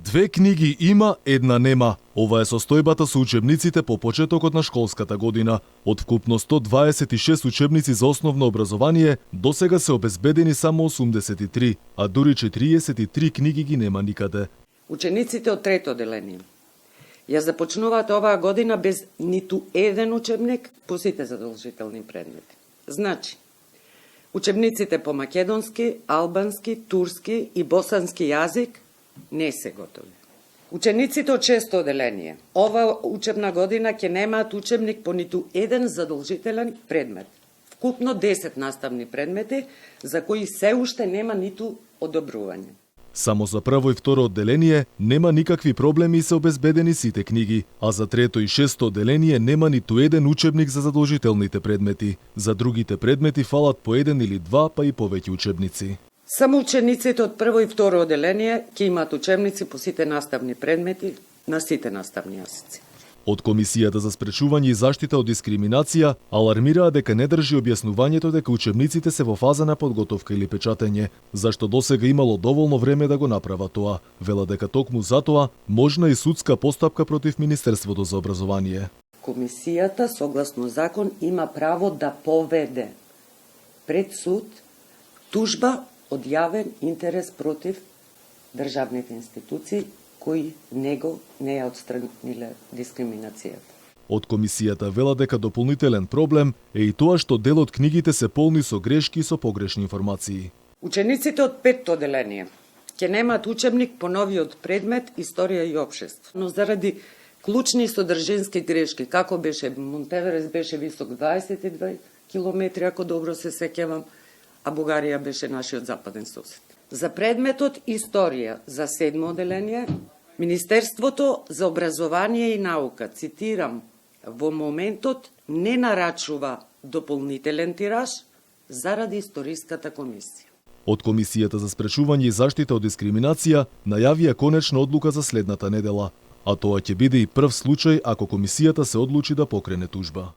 Две книги има, една нема. Ова е состојбата со учебниците по почетокот на школската година. Од вкупно 126 учебници за основно образование, досега се обезбедени само 83, а дури 43 книги ги нема никаде. Учениците од трето одделение ја започнуваат оваа година без ниту еден учебник по сите задолжителни предмети. Значи, учебниците по македонски, албански, турски и босански јазик не се готови. Учениците од шесто одделение ова учебна година ќе немаат учебник по ниту еден задолжителен предмет. Вкупно 10 наставни предмети за кои се уште нема ниту одобрување. Само за прво и второ одделение нема никакви проблеми и се обезбедени сите книги, а за трето и шесто одделение нема ниту еден учебник за задолжителните предмети. За другите предмети фалат по еден или два, па и повеќе учебници. Само учениците од прво и второ одделение ќе имаат учебници по сите наставни предмети на сите наставни јазици. Од Комисијата за спречување и заштита од дискриминација алармираа дека не држи објаснувањето дека учебниците се во фаза на подготовка или печатење, зашто досега имало доволно време да го направат тоа. Вела дека токму затоа можна и судска постапка против Министерството за образование. Комисијата, согласно закон, има право да поведе пред суд тужба од јавен интерес против државните институции кои него не ја отстраниле дискриминацијата. Од Комисијата вела дека дополнителен проблем е и тоа што дел од книгите се полни со грешки и со погрешни информации. Учениците од петто одделение ќе немаат учебник по новиот предмет Историја и општество, но заради клучни содржински грешки, како беше Монтеверес беше висок 22 километри, ако добро се сеќавам, а Бугарија беше нашиот западен сосед. За предметот Историја за седмо одделение, Министерството за образование и наука, цитирам, во моментот не нарачува дополнителен тираж заради историската комисија. Од Комисијата за спречување и заштита од дискриминација најавија конечна одлука за следната недела, а тоа ќе биде и прв случај ако комисијата се одлучи да покрене тужба.